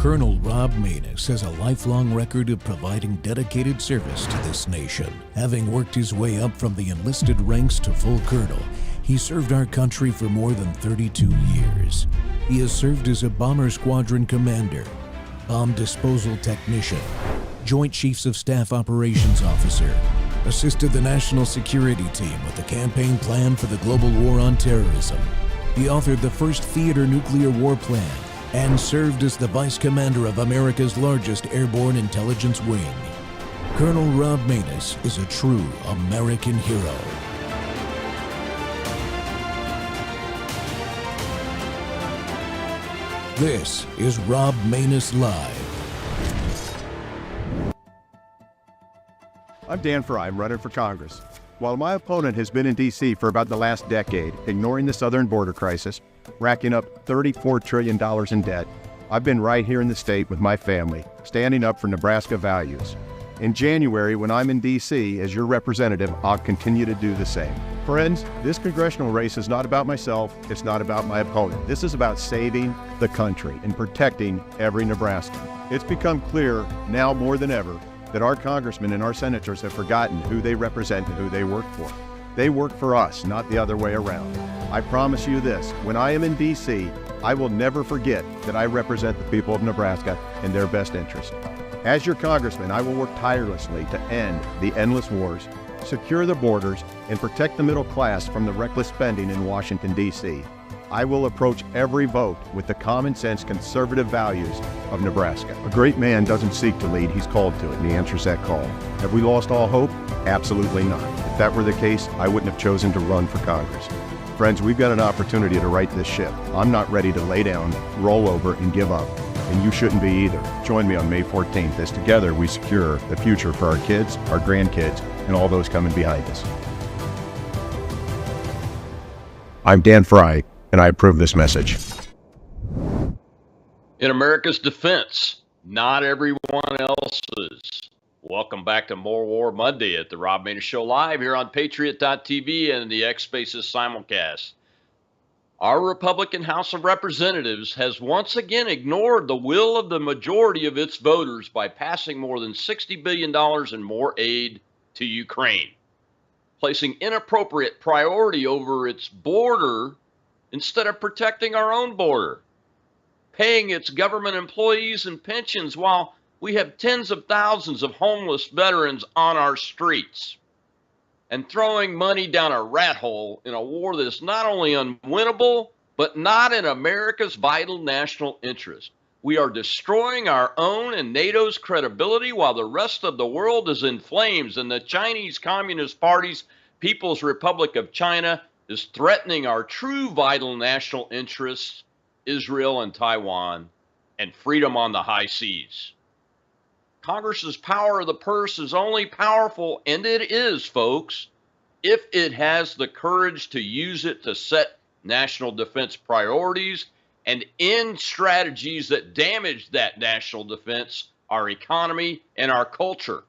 Colonel Rob Maness has a lifelong record of providing dedicated service to this nation. Having worked his way up from the enlisted ranks to full colonel, he served our country for more than 32 years. He has served as a bomber squadron commander, bomb disposal technician, Joint Chiefs of Staff Operations Officer, assisted the National Security Team with the campaign plan for the global war on terrorism. He authored the first theater nuclear war plan and served as the Vice Commander of America's largest airborne intelligence wing. Colonel Rob Maness is a true American hero. This is Rob Maness Live. I'm Dan Fry. I'm running for Congress. While my opponent has been in D.C. for about the last decade, ignoring the southern border crisis, racking up $34 trillion in debt, I've been right here in the state with my family, standing up for Nebraska values. In January, when I'm in D.C. as your representative, I'll continue to do the same. Friends, this congressional race is not about myself. It's not about my opponent. This is about saving the country and protecting every Nebraskan. It's become clear now more than ever that our congressmen and our senators have forgotten who they represent and who they work for. They work for us, not the other way around. I promise you this, when I am in D.C., I will never forget that I represent the people of Nebraska in their best interest. As your congressman, I will work tirelessly to end the endless wars, secure the borders, and protect the middle class from the reckless spending in Washington, D.C. I will approach every vote with the common sense conservative values of Nebraska. A great man doesn't seek to lead, he's called to it, and he answers that call. Have we lost all hope? Absolutely not. If that were the case, I wouldn't have chosen to run for Congress. Friends, we've got an opportunity to right this ship. I'm not ready to lay down, roll over, and give up. And you shouldn't be either. Join me on May 14th as together we secure the future for our kids, our grandkids, and all those coming behind us. I'm Dan Fry, and I approve this message. In America's defense, not everyone else's. Welcome back to More War Monday at the Rob Maness Show live here on Patriot.tv and the X Spaces simulcast. Our Republican House of Representatives has once again ignored the will of the majority of its voters by passing more than $60 billion in more aid to Ukraine, placing inappropriate priority over its border instead of protecting our own border, paying its government employees and pensions while we have tens of thousands of homeless veterans on our streets, and throwing money down a rat hole in a war that is not only unwinnable, but not in America's vital national interest. We are destroying our own and NATO's credibility while the rest of the world is in flames, and the Chinese Communist Party's People's Republic of China is threatening our true vital national interests, Israel and Taiwan, and freedom on the high seas. Congress's power of the purse is only powerful, and it is, folks, if it has the courage to use it to set national defense priorities and end strategies that damage that national defense, our economy, and our culture.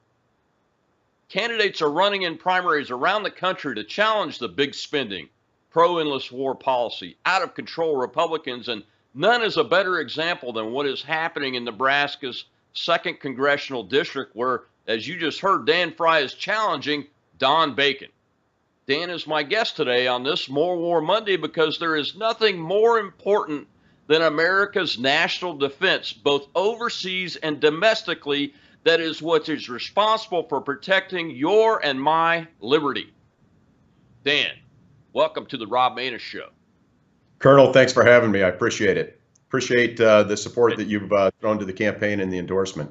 Candidates are running in primaries around the country to challenge the big spending, pro-endless war policy, out-of-control Republicans, and none is a better example than what is happening in Nebraska's 2nd Congressional District, where, as you just heard, Dan Fry is challenging Don Bacon. Dan is my guest today on this More War Monday because there is nothing more important than America's national defense, both overseas and domestically. That is what is responsible for protecting your and my liberty. Dan, welcome to the Rob Maness Show. Colonel, thanks for having me. I appreciate it. Appreciate the support that you've thrown to the campaign and the endorsement.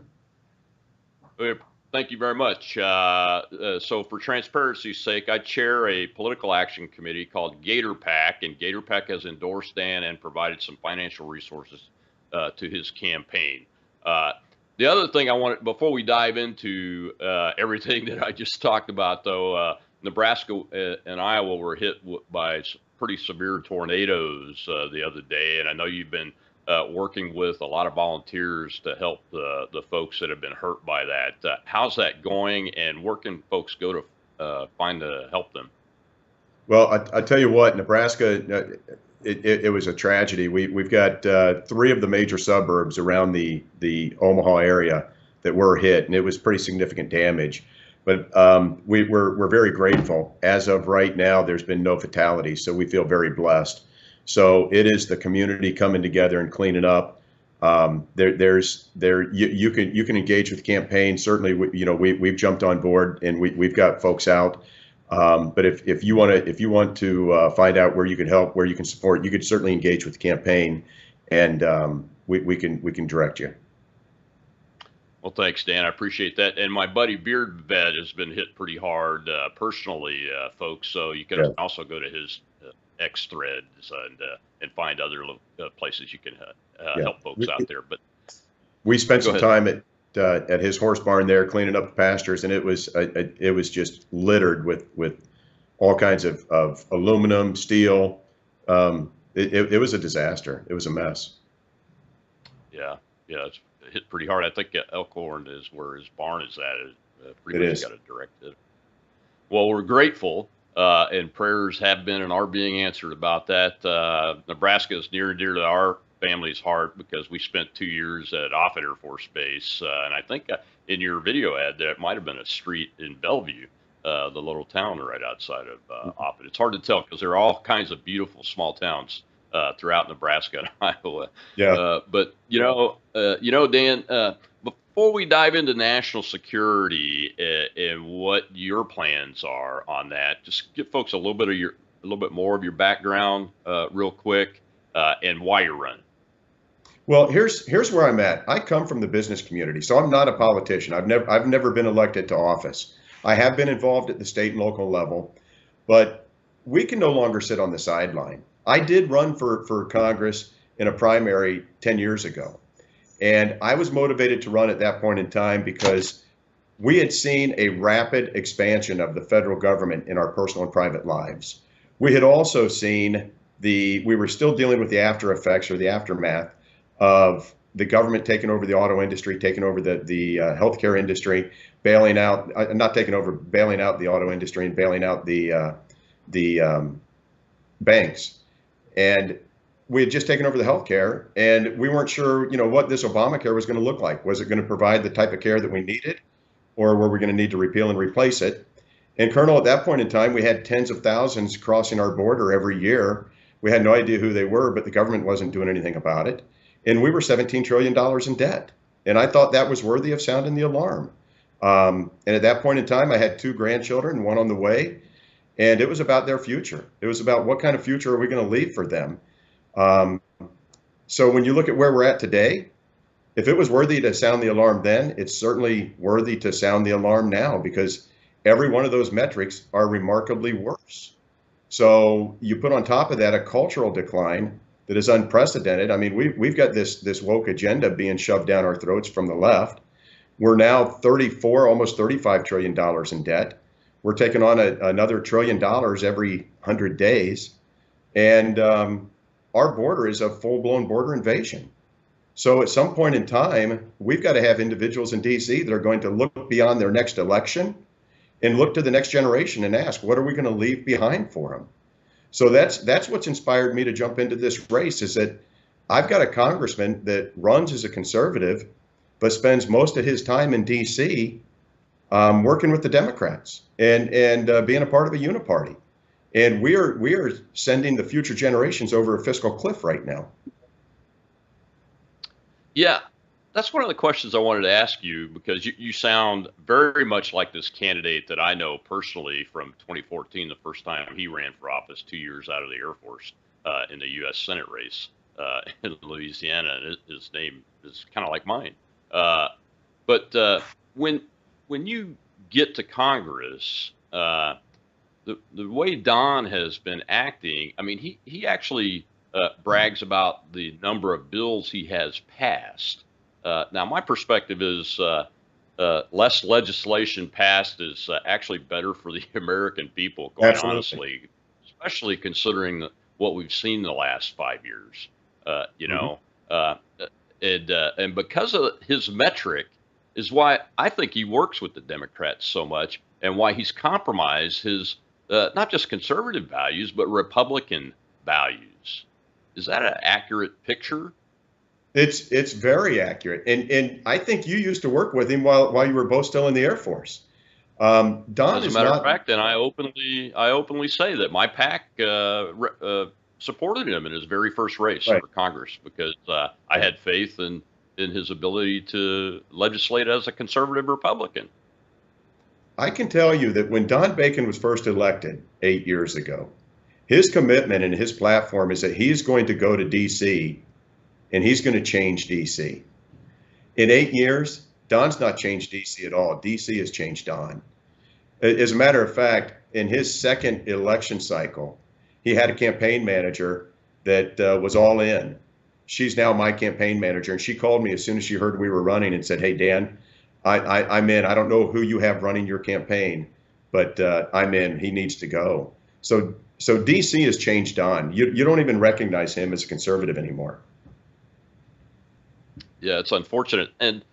Thank you very much. So for transparency's sake, I chair a political action committee called Gator PAC, and Gator PAC has endorsed Dan and provided some financial resources to his campaign. The other thing I want, before we dive into everything that I just talked about, though, Nebraska and Iowa were hit by pretty severe tornadoes the other day, and I know you've been working with a lot of volunteers to help the folks that have been hurt by that. How's that going, and where can folks go to find to help them? Well, I tell you what, Nebraska, it was a tragedy. We've got 3 of the major suburbs around the Omaha area that were hit, and it was pretty significant damage. But we're very grateful. As of right now, there's been no fatalities, so we feel very blessed. So it is the community coming together and cleaning up. You can engage with the campaign. Certainly, we've jumped on board and we've got folks out. But if you want to find out where you can help, where you can support, you could certainly engage with the campaign, and we can direct you. Well, thanks, Dan. I appreciate that. And my buddy Beard has been hit pretty hard personally, folks. So you can also go to his X threads and find other places you can help folks out there. But we spent some time at his horse barn there cleaning up the pastures, and it was just littered with all kinds of aluminum, steel. It was a disaster. It was a mess. Yeah, it's hit pretty hard. I think Elkhorn is where his barn is at. Pretty much got it directed. Well, we're grateful, and prayers have been and are being answered about that. Nebraska is near and dear to our family's heart because we spent 2 years at Offutt Air Force Base, and I think in your video ad there it might have been a street in Bellevue, the little town right outside of Offutt. It's hard to tell because there are all kinds of beautiful small towns throughout Nebraska and Iowa. Yeah. But Dan, before we dive into national security and what your plans are on that, just give folks a little bit more of your background, real quick, and why you're running. Well, here's where I'm at. I come from the business community, so I'm not a politician. I've never been elected to office. I have been involved at the state and local level, but we can no longer sit on the sideline. I did run for Congress in a primary 10 years ago, and I was motivated to run at that point in time because we had seen a rapid expansion of the federal government in our personal and private lives. We had also seen we were still dealing with the after effects or the aftermath of the government taking over the auto industry, taking over the healthcare industry, bailing out the auto industry and bailing out the banks. And we had just taken over the healthcare, and we weren't sure, what this Obamacare was going to look like. Was it going to provide the type of care that we needed, or were we going to need to repeal and replace it? And Colonel, at that point in time, we had tens of thousands crossing our border every year. We had no idea who they were, but the government wasn't doing anything about it. And we were $17 trillion in debt. And I thought that was worthy of sounding the alarm. And at that point in time, I had 2 grandchildren, one on the way. And it was about their future. It was about what kind of future are we going to leave for them? So when you look at where we're at today, if it was worthy to sound the alarm then, it's certainly worthy to sound the alarm now, because every one of those metrics are remarkably worse. So you put on top of that a cultural decline that is unprecedented. I mean, we've got this woke agenda being shoved down our throats from the left. We're now almost $35 trillion in debt. We're taking on another $1 trillion every 100 days. And our border is a full-blown border invasion. So at some point in time, we've got to have individuals in D.C. that are going to look beyond their next election and look to the next generation and ask, what are we going to leave behind for them? So that's what's inspired me to jump into this race, is that I've got a congressman that runs as a conservative, but spends most of his time in D.C. Working with the Democrats and being a part of a uniparty. And we are sending the future generations over a fiscal cliff right now. Yeah, that's one of the questions I wanted to ask you, because you sound very much like this candidate that I know personally from 2014, the first time he ran for office, 2 years out of the Air Force in the U.S. Senate race in Louisiana. And his name is kind of like mine. But when you get to Congress, the way Don has been acting, I mean, he actually brags about the number of bills he has passed. Now, my perspective is less legislation passed is actually better for the American people, quite Absolutely. honestly, especially considering what we've seen the last 5 years. And because of his metric is why I think he works with the Democrats so much, and why he's compromised his not just conservative values, but Republican values. Is that an accurate picture? It's very accurate, and I think you used to work with him while you were both still in the Air Force. Don As a is matter of not. fact, and I openly say that my PAC supported him in his very first race Right. for Congress because I had faith in his ability to legislate as a conservative Republican. I can tell you that when Don Bacon was first elected 8 years ago, his commitment and his platform is that he's going to go to D.C. and he's going to change D.C. In 8 years, Don's not changed D.C. at all. D.C. has changed Don. As a matter of fact, in his second election cycle, he had a campaign manager that was all in. She's now my campaign manager, and she called me as soon as she heard we were running and said, "Hey, Dan, I'm in. I don't know who you have running your campaign, but I'm in. He needs to go." So D.C. has changed Don. You don't even recognize him as a conservative anymore. Yeah, it's unfortunate. And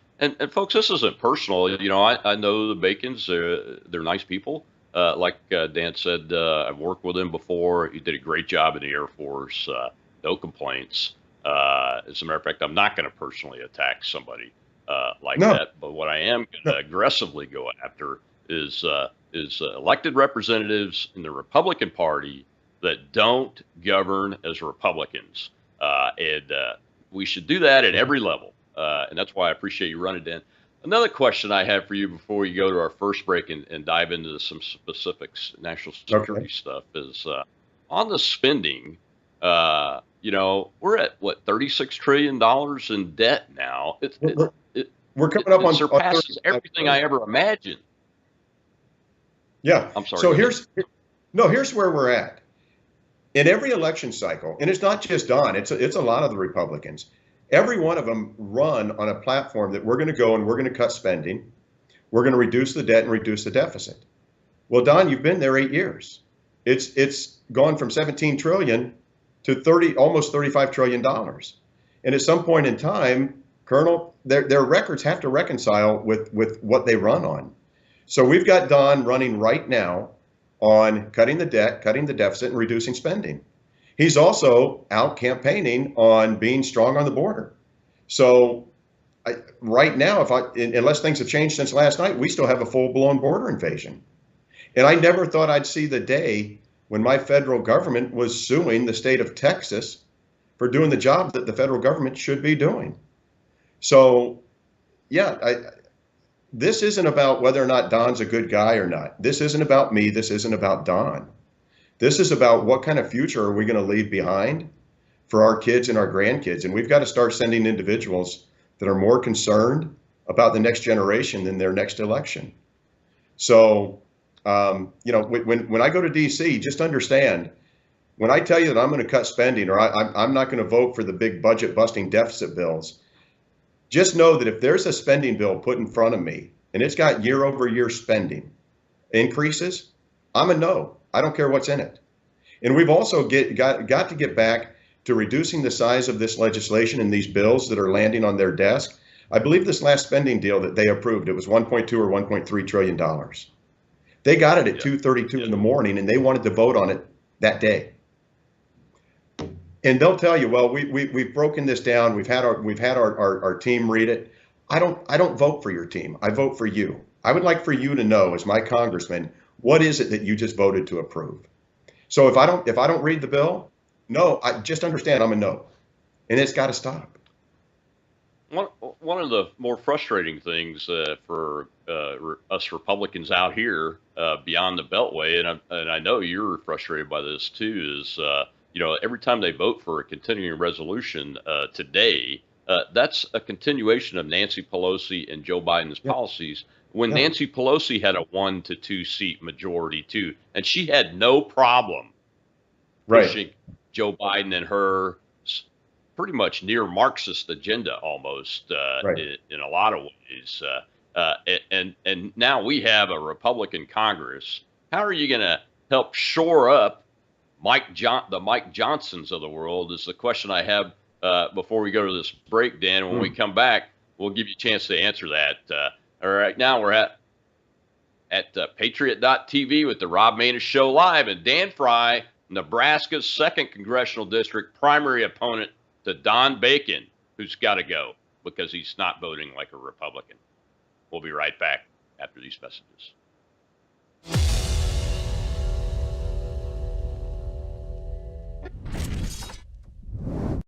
folks, this isn't personal. You know, I know the Bacons. They're nice people. Like Dan said, I've worked with him before. He did a great job in the Air Force. No complaints. As a matter of fact, I'm not going to personally attack somebody like No. that. But what I am going to aggressively go after is elected representatives in the Republican Party that don't govern as Republicans. And we should do that at every level. And that's why I appreciate you running, Dan. Another question I have for you before we go to our first break and dive into some specifics, national security stuff, is on the spending. You know, we're at what, $36 trillion in debt now. We're coming up on surpasses everything I ever imagined. Yeah. I'm sorry. So here's where we're at. In every election cycle, and it's not just Don, it's a lot of the Republicans. Every one of them run on a platform that we're going to go and we're going to cut spending. We're going to reduce the debt and reduce the deficit. Well, Don, you've been there 8 years. It's gone from 17 trillion to almost $35 trillion. And at some point in time, Colonel, their records have to reconcile with what they run on. So we've got Don running right now on cutting the debt, cutting the deficit, and reducing spending. He's also out campaigning on being strong on the border. So right now, unless things have changed since last night, we still have a full-blown border invasion. And I never thought I'd see the day when my federal government was suing the state of Texas for doing the job that the federal government should be doing. So, yeah, this isn't about whether or not Don's a good guy or not. This isn't about me. This isn't about Don. This is about what kind of future are we going to leave behind for our kids and our grandkids. And we've got to start sending individuals that are more concerned about the next generation than their next election. So, you know, when I go to D.C., just understand, when I tell you that I'm going to cut spending or I'm not going to vote for the big budget busting deficit bills, just know that if there's a spending bill put in front of me and it's got year over year spending increases, I'm a no. I don't care what's in it. And we've also got to get back to reducing the size of this legislation and these bills that are landing on their desk. I believe this last spending deal that they approved, it was $1.2 or $1.3 trillion. They got it at 2:32 in the morning and they wanted to vote on it that day. And they'll tell you, well, we've broken this down. We've had our team read it. I don't vote for your team. I vote for you. I would like for you to know, as my congressman, what is it that you just voted to approve? So if I don't read the bill, no, I just understand I'm a no, and it's got to stop. One of the more frustrating things for us Republicans out here beyond the Beltway, and I know you're frustrated by this too, is you know, every time they vote for a continuing resolution today, that's a continuation of Nancy Pelosi and Joe Biden's policies. When Nancy Pelosi had a 1 to 2 seat majority too, and she had no problem pushing Joe Biden and her pretty much near Marxist agenda almost in a lot of ways. And now we have a Republican Congress. How are you going to help shore up the Mike Johnsons of the world is the question I have before we go to this break, Dan. And when we come back, we'll give you a chance to answer that. All right, now we're at Patriot.tv with the Rob Maness Show live, and Dan Fry Nebraska's 2nd Congressional District primary opponent to Don Bacon, who's got to go because he's not voting like a Republican. We'll be right back after these messages.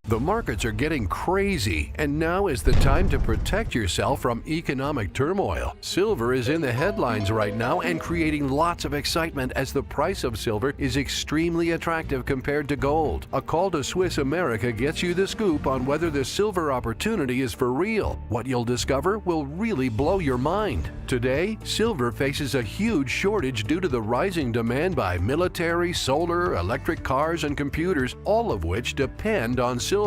The markets are getting crazy, and now is the time to protect yourself from economic turmoil. Silver is in the headlines right now and creating lots of excitement as the price of silver is extremely attractive compared to gold. A call to Swiss America gets you the scoop on whether the silver opportunity is for real. What you'll discover will really blow your mind. Today, silver faces a huge shortage due to the rising demand by military, solar, electric cars, and computers, all of which depend on silver.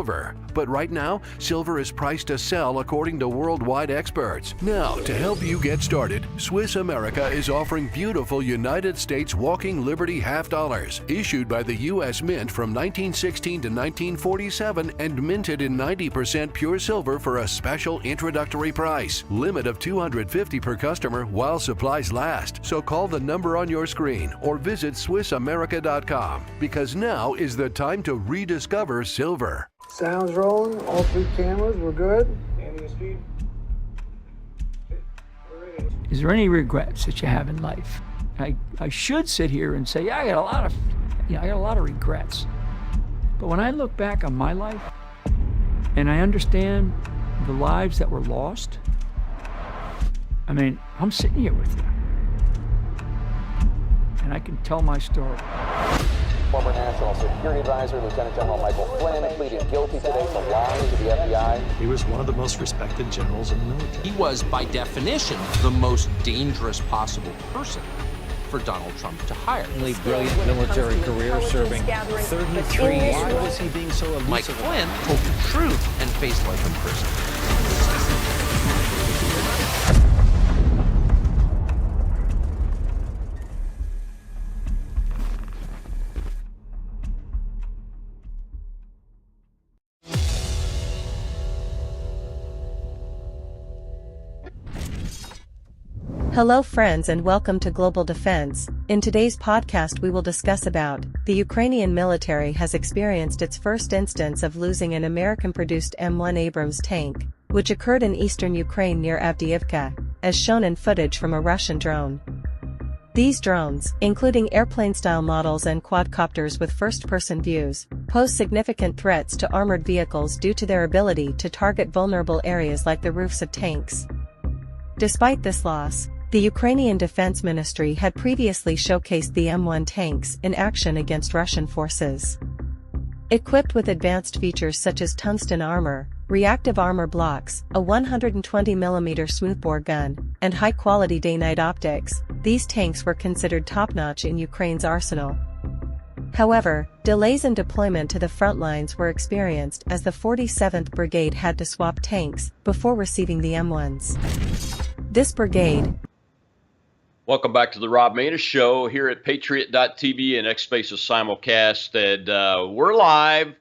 But right now, silver is priced to sell according to worldwide experts. Now, to help you get started, Swiss America is offering beautiful United States Walking Liberty half dollars, issued by the U.S. Mint from 1916 to 1947 and minted in 90% pure silver for a special introductory price. Limit of $250 per customer while supplies last. So call the number on your screen or visit SwissAmerica.com, because now is the time to rediscover silver. Sounds rolling, all 3 cameras, we're good. Andy, speed. Is there any regrets that you have in life? I should sit here and say, yeah, I got a lot of regrets. But when I look back on my life and I understand the lives that were lost, I mean, I'm sitting here with you. And I can tell my story. Former National Security Advisor, Lieutenant General Michael Flynn, pleaded guilty today to lying to the FBI. He was one of the most respected generals in the military. He was, by definition, the most dangerous possible person for Donald Trump to hire. Brilliant military career, serving 33 years. Why was he being so elusive? Mike Flynn told the truth and faced life in prison. Hello friends and welcome to Global Defense. In today's podcast we will discuss about the Ukrainian military has experienced its first instance of losing an American-produced M1 Abrams tank, which occurred in eastern Ukraine near Avdiivka, as shown in footage from a Russian drone. These drones, including airplane-style models and quadcopters with first-person views, pose significant threats to armored vehicles due to their ability to target vulnerable areas like the roofs of tanks. Despite this loss, the Ukrainian Defense Ministry had previously showcased the M1 tanks in action against Russian forces. Equipped with advanced features such as tungsten armor, reactive armor blocks, a 120mm smoothbore gun, and high-quality day-night optics, these tanks were considered top-notch in Ukraine's arsenal. However, delays in deployment to the front lines were experienced as the 47th Brigade had to swap tanks before receiving the M1s. This brigade. Welcome back to the Rob Maness Show here at Patriot.tv and X Spaces simulcast. And we're live,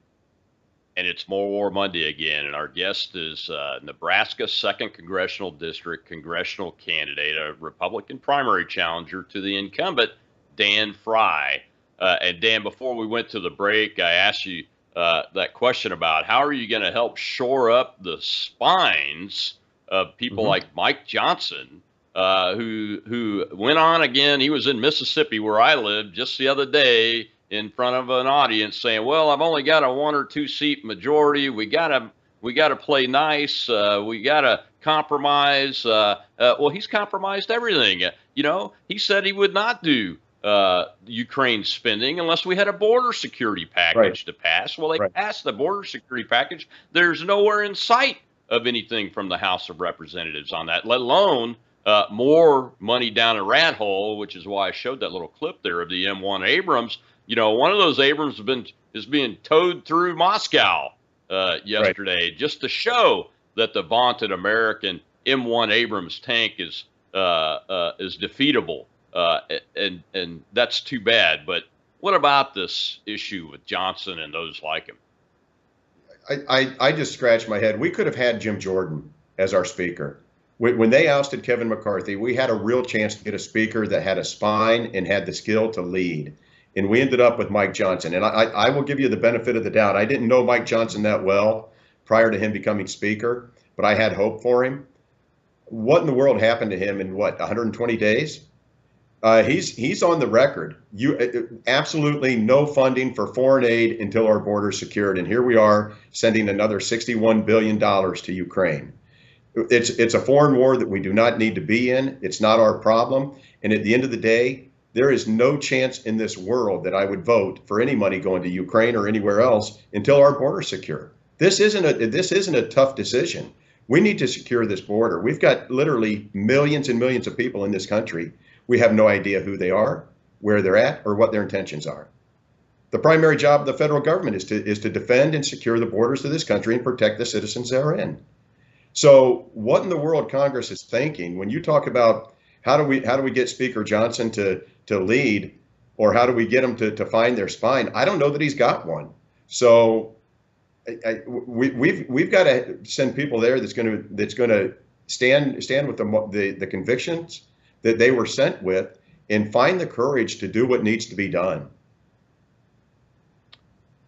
and it's More War Monday again. And our guest is Nebraska's 2nd Congressional District congressional candidate, a Republican primary challenger to the incumbent, Dan Fry. And Dan, before we went to the break, I asked you that question about how are you going to help shore up the spines of people like Mike Johnson, who went on again. He was in Mississippi where I live just the other day in front of an audience saying, well, I've only got a 1 or 2 seat majority. We gotta play nice. We gotta compromise. Well, he's compromised everything. You know, he said he would not do Ukraine spending unless we had a border security package to pass. Well, they passed the border security package. There's nowhere in sight of anything from the House of Representatives on that, let alone more money down a rat hole, which is why I showed that little clip there of the M1 Abrams. You know, one of those Abrams is being towed through Moscow yesterday just to show that the vaunted American M1 Abrams tank is defeatable. And that's too bad. But what about this issue with Johnson and those like him? I just scratched my head. We could have had Jim Jordan as our speaker. When they ousted Kevin McCarthy, we had a real chance to get a speaker that had a spine and had the skill to lead. and we ended up with Mike Johnson. And I will give you the benefit of the doubt. I didn't know Mike Johnson that well prior to him becoming Speaker, but I had hope for him. What in the world happened to him in 120 days? He's on the record. Absolutely no funding for foreign aid until our border is secured, and here we are sending another $61 billion to Ukraine. It's a foreign war that we do not need to be in. It's not our problem. And at the end of the day, there is no chance in this world that I would vote for any money going to Ukraine or anywhere else until our border is secure. This isn't a tough decision. We need to secure this border. We've got literally millions and millions of people in this country. We have no idea who they are, where they're at, or what their intentions are. The primary job of the federal government is to defend and secure the borders of this country and protect the citizens therein. So what in the world Congress is thinking when you talk about how do we get Speaker Johnson to lead, or how do we get him to find their spine? I don't know that he's got one. So we've got to send people there that's going to stand with the convictions that they were sent with, and find the courage to do what needs to be done.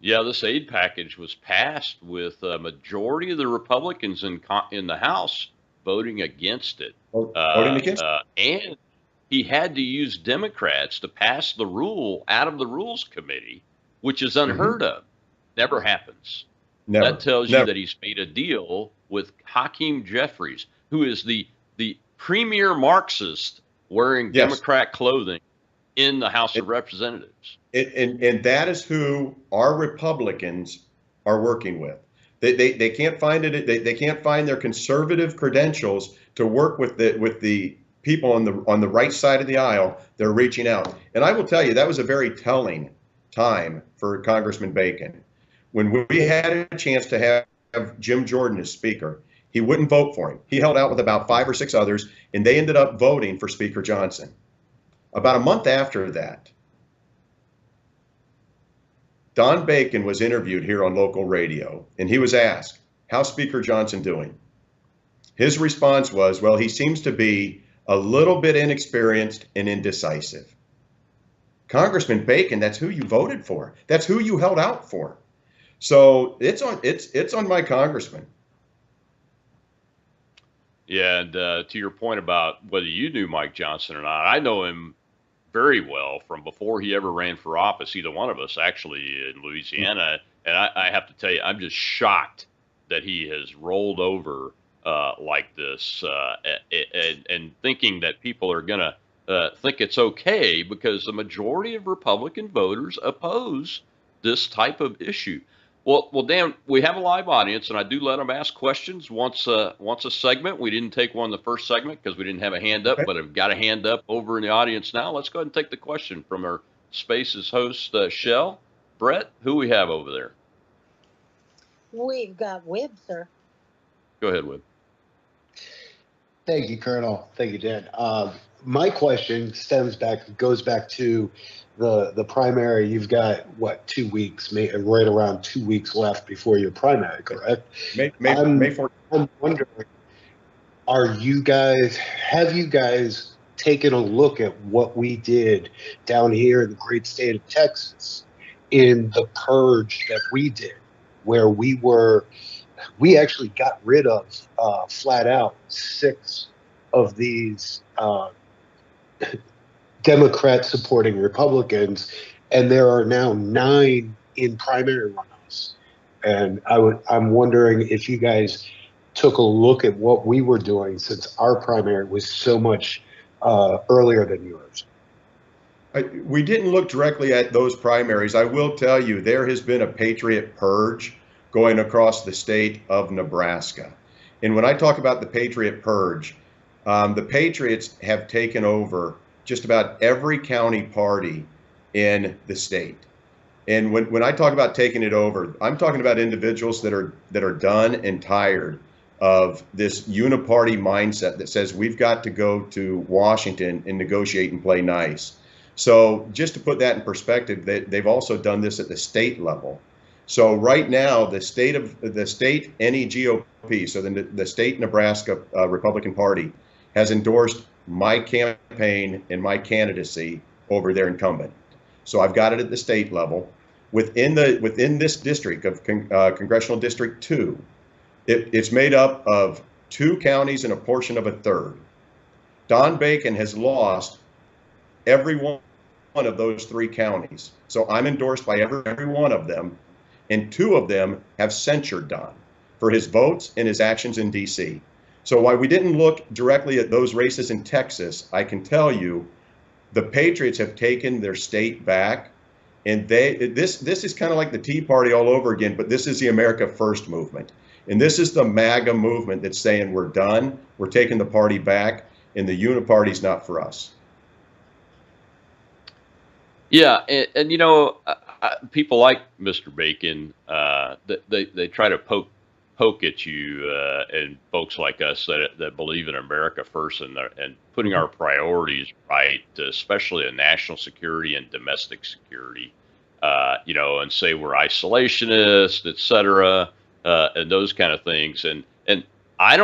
Yeah, this aid package was passed with a majority of the Republicans in the House voting against it. Voting against it. And he had to use Democrats to pass the rule out of the Rules Committee, which is unheard of. Never happens. Never. That tells you that he's made a deal with Hakeem Jeffries, who is the premier Marxist wearing Democrat clothing in the House of Representatives. And that is who our Republicans are working with. They can't find it. They can't find their conservative credentials to work with the people on the right side of the aisle. They're reaching out. And I will tell you, that was a very telling time for Congressman Bacon. When we had a chance to have Jim Jordan as Speaker, he wouldn't vote for him. He held out with about 5 or 6 others, and they ended up voting for Speaker Johnson. About a month after that, Don Bacon was interviewed here on local radio, and he was asked, how's Speaker Johnson doing? His response was, well, he seems to be a little bit inexperienced and indecisive. Congressman Bacon, that's who you voted for. That's who you held out for. So it's on my congressman. Yeah, and to your point about whether you knew Mike Johnson or not, I know him very well from before he ever ran for office, either one of us actually in Louisiana. And I have to tell you, I'm just shocked that he has rolled over like this and thinking that people are going to think it's okay because the majority of Republican voters oppose this type of issue. Well, Dan, we have a live audience, and I do let them ask questions once a segment. We didn't take one in the first segment because we didn't have a hand up, but I've got a hand up over in the audience now. Let's go ahead and take the question from our Spaces host, Shell. Brett, who we have over there? We've got Wib, sir. Go ahead, Wib. Thank you, Colonel. Thank you, Dan. My question goes back to the primary. You've got what, 2 weeks, right around 2 weeks left before your primary, correct? May 14th. I'm wondering, have you guys taken a look at what we did down here in the great state of Texas in the purge that we did, where we actually got rid of flat out 6 of these Democrat supporting Republicans, and there are now 9 in primary runoffs. And I'm wondering if you guys took a look at what we were doing, since our primary was so much earlier than yours. We didn't look directly at those primaries. I will tell you, there has been a patriot purge going across the state of Nebraska. And when I talk about the patriot purge, the Patriots have taken over just about every county party in the state. And when I talk about taking it over, I'm talking about individuals that are done and tired of this uniparty mindset that says we've got to go to Washington and negotiate and play nice. So just to put that in perspective, they've also done this at the state level. So right now, the state NEGOP, so the state Nebraska Republican Party, has endorsed my campaign and my candidacy over their incumbent. So I've got it at the state level. Within this district of Congressional District 2, it's made up of 2 counties and a portion of a third. Don Bacon has lost every one of those 3 counties. So I'm endorsed by every one of them, and 2 of them have censured Don for his votes and his actions in D.C. So while we didn't look directly at those races in Texas, I can tell you the Patriots have taken their state back, and this is kind of like the Tea Party all over again, but this is the America First movement. And this is the MAGA movement that's saying we're done, we're taking the party back, and the uniparty's not for us. Yeah, and people like Mr. Bacon, they try to poke at you and folks like us that believe in America first and putting our priorities right, especially in national security and domestic security, and say we're isolationist, et cetera, and those kind of things. And I'm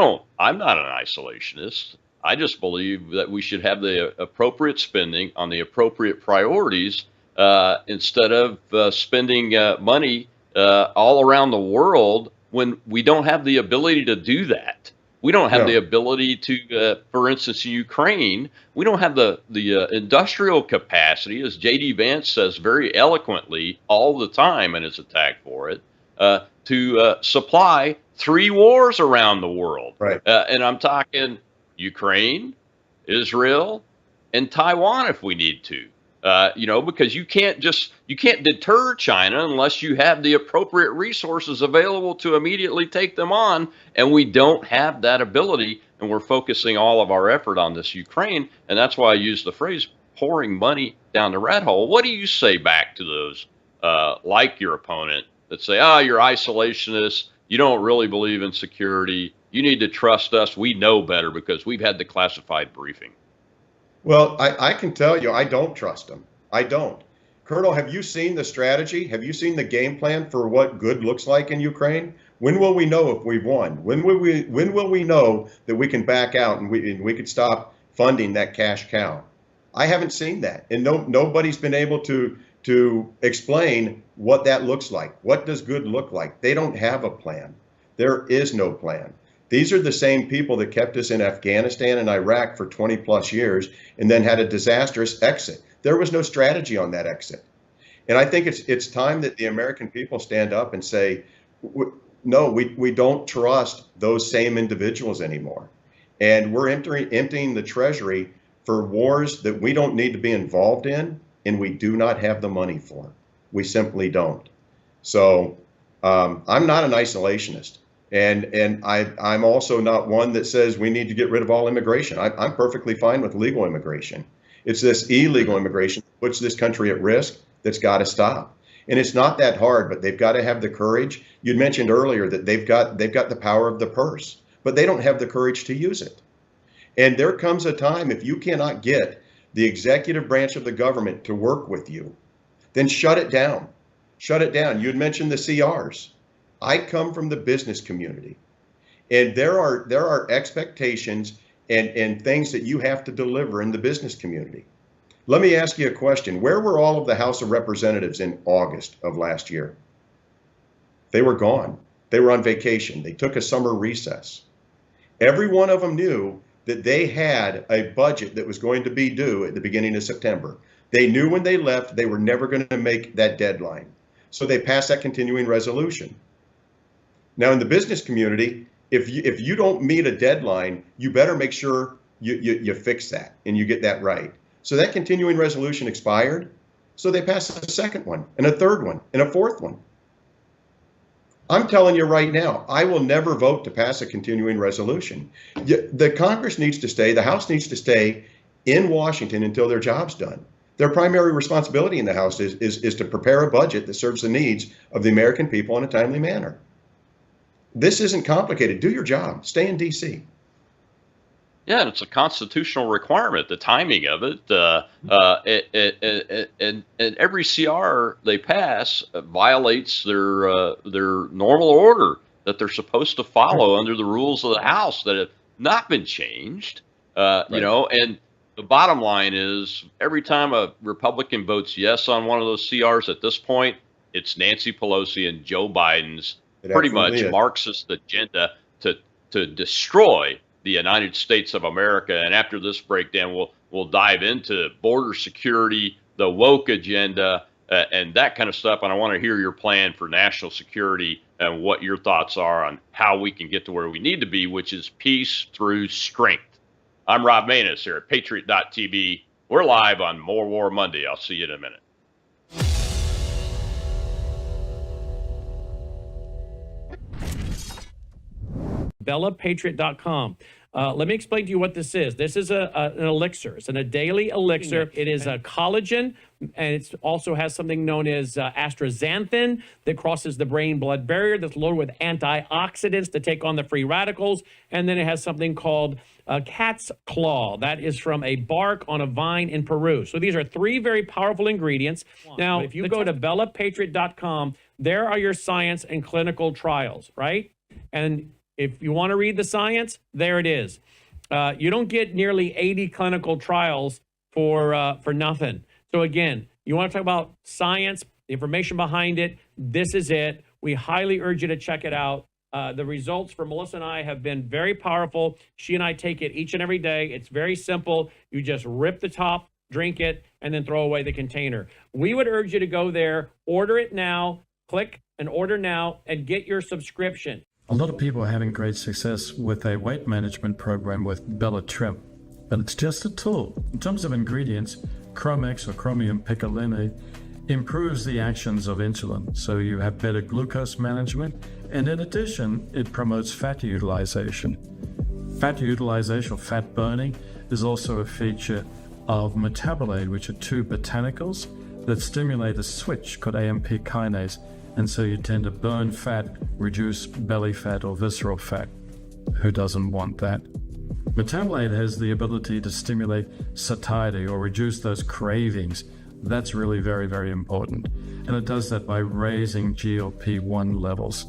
not an isolationist. I just believe that we should have the appropriate spending on the appropriate priorities instead of spending money all around the world when we don't have the ability to do that. We don't have the ability to, for instance, Ukraine, we don't have the industrial capacity, as J.D. Vance says very eloquently all the time in his attack for it, to supply 3 wars around the world. Right. And I'm talking Ukraine, Israel, and Taiwan if we need to. Because you can't deter China unless you have the appropriate resources available to immediately take them on. And we don't have that ability. And we're focusing all of our effort on this Ukraine. And that's why I use the phrase pouring money down the rat hole. What do you say back to those, like your opponent, that say, you're isolationist. You don't really believe in security. You need to trust us. We know better because we've had the classified briefing. Well, I can tell you, I don't trust them. I don't. Colonel, have you seen the strategy? Have you seen the game plan for what good looks like in Ukraine? When will we know if we've won? When will we know that we can back out and we could stop funding that cash cow? I haven't seen that, and nobody's been able to explain what that looks like. What does good look like? They don't have a plan. There is no plan. These are the same people that kept us in Afghanistan and Iraq for 20 plus years and then had a disastrous exit. There was no strategy on that exit. And I think it's time that the American people stand up and say, no, we don't trust those same individuals anymore. And we're emptying the treasury for wars that we don't need to be involved in and we do not have the money for. We simply don't. So I'm not an isolationist. And I'm also not one that says we need to get rid of all immigration. I'm perfectly fine with legal immigration. It's this illegal immigration that puts this country at risk that's got to stop. And it's not that hard, but they've got to have the courage. You'd mentioned earlier that they've got the power of the purse, but they don't have the courage to use it. And there comes a time, if you cannot get the executive branch of the government to work with you, then shut it down. Shut it down. You'd mentioned the CRs. I come from the business community, and there are expectations and things that you have to deliver in the business community. Let me ask you a question. Where were all of the House of Representatives in August of last year? They were gone. They were on vacation. They took a summer recess. Every one of them knew that they had a budget that was going to be due at the beginning of September. They knew when they left they were never going to make that deadline. So they passed that continuing resolution. Now, in the business community, if you don't meet a deadline, you better make sure you fix that and you get that right. So that continuing resolution expired. So they passed a second one and a third one and a fourth one. I'm telling you right now, I will never vote to pass a continuing resolution. The Congress needs to stay, the House needs to stay in Washington until their job's done. Their primary responsibility in the House is to prepare a budget that serves the needs of the American people in a timely manner. This isn't complicated. Do your job. Stay in D.C. Yeah, and it's a constitutional requirement, the timing of it. And every CR they pass violates their normal order that they're supposed to follow under the rules of the House that have not been changed. Right. And The bottom line is every time a Republican votes yes on one of those CRs at this point, it's Nancy Pelosi and Joe Biden's pretty much Marxist agenda to destroy the United States of America. And after this breakdown, we'll dive into border security, the woke agenda, and that kind of stuff. And I want to hear your plan for national security and what your thoughts are on how we can get to where we need to be, which is peace through strength. I'm Rob Maness here at Patriot.tv. We're live on More War Monday. I'll see you in a minute. BellaPatriot.com. Let me explain to you what this is. This is an elixir. It's a daily elixir. It is a collagen, and it also has something known as astaxanthin that crosses the brain-blood barrier, that's loaded with antioxidants to take on the free radicals. And then it has something called cat's claw. That is from a bark on a vine in Peru. So these are three very powerful ingredients. Now, if you go to BellaPatriot.com, there are your science and clinical trials, right? And if you want to read the science, there it is. You don't get nearly 80 clinical trials for nothing. So again, you want to talk about science, the information behind it, this is it. We highly urge you to check it out. The results for Melissa and I have been very powerful. She and I take it each and every day. It's very simple. You just rip the top, drink it, and then throw away the container. We would urge you to go there, order it now, click and order now, and get your subscription. A lot of people are having great success with a weight management program with Bella Trim, but it's just a tool. In terms of ingredients, Chromex or chromium picolinate improves the actions of insulin, so you have better glucose management, and in addition, it promotes fat utilization. Fat utilization or fat burning is also a feature of metabolite, which are two botanicals that stimulate a switch called AMP kinase. And so you tend to burn fat, reduce belly fat or visceral fat. Who doesn't want that? Metabolite has the ability to stimulate satiety or reduce those cravings. That's really very, very important. And it does that by raising GLP-1 levels.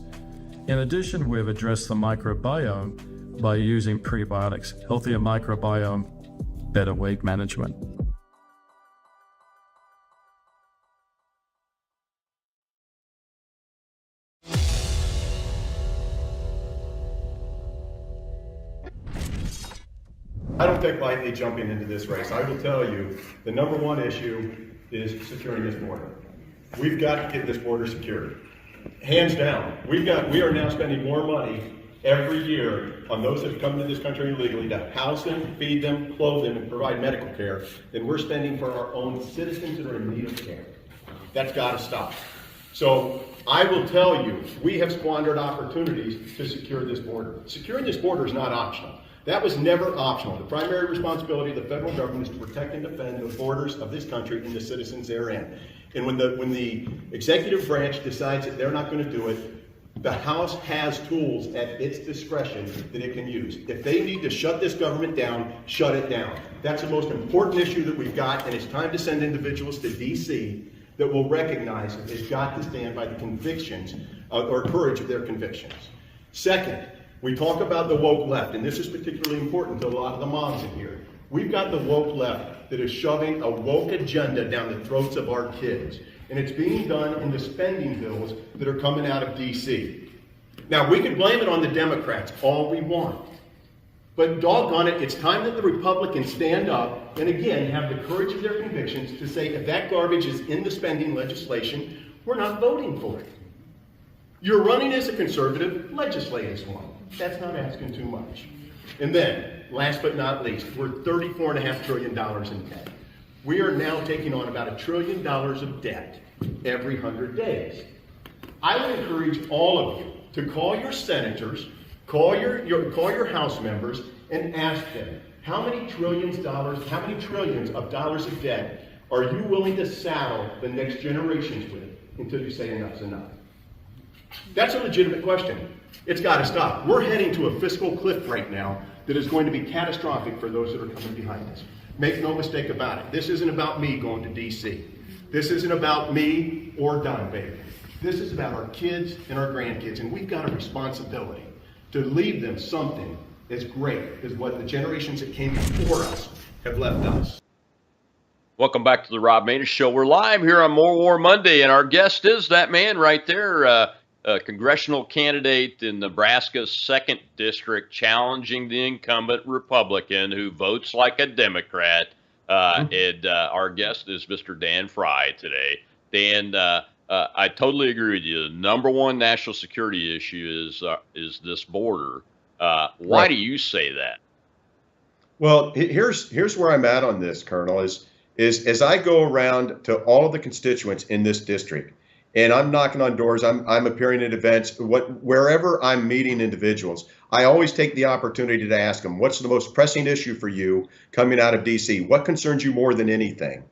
In addition, we've addressed the microbiome by using prebiotics. Healthier microbiome, better weight management. I don't take lightly jumping into this race. I will tell you, the number one issue is securing this border. We've got to get this border secured. Hands down. We are now spending more money every year on those that have come into this country illegally to house them, feed them, clothe them, and provide medical care than we're spending for our own citizens that are in need of care. That's got to stop. So I will tell you, we have squandered opportunities to secure this border. Securing this border is not optional. That was never optional. The primary responsibility of the federal government is to protect and defend the borders of this country and the citizens therein. And when the executive branch decides that they're not going to do it, the House has tools at its discretion that it can use. If they need to shut this government down, shut it down. That's the most important issue that we've got, and it's time to send individuals to D.C. that will recognize that they've got to stand by the convictions or courage of their convictions. Second, we talk about the woke left, and this is particularly important to a lot of the moms in here. We've got the woke left that is shoving a woke agenda down the throats of our kids. And it's being done in the spending bills that are coming out of D.C. Now, we can blame it on the Democrats all we want. But doggone it, it's time that the Republicans stand up and again have the courage of their convictions to say if that garbage is in the spending legislation, we're not voting for it. You're running as a conservative, legislate as one. That's not asking too much. And then, last but not least, we're $34.5 trillion in debt. We are now taking on about $1 trillion of debt every 100 days. I would encourage all of you to call your senators, call your House members, and ask them, how many trillions of dollars of debt are you willing to saddle the next generations with until you say enough's enough? That's a legitimate question. It's got to stop. We're heading to a fiscal cliff right now that is going to be catastrophic for those that are coming behind us. Make no mistake about it. This isn't about me going to D.C. This isn't about me or Don Bailey. This is about our kids and our grandkids, and we've got a responsibility to leave them something as great as what the generations that came before us have left us. Welcome back to the Rob Maness Show. We're live here on More War Monday, and our guest is that man right there, a congressional candidate in Nebraska's 2nd District, challenging the incumbent Republican who votes like a Democrat. And our guest is Mr. Dan Fry today. Dan, I totally agree with you. The number one national security issue is this border. Why do you say that? Well, here's where I'm at on this, Colonel, is as I go around to all of the constituents in this district, and I'm knocking on doors, I'm appearing at events, wherever I'm meeting individuals, I always take the opportunity to ask them, what's the most pressing issue for you coming out of DC? What concerns you more than anything?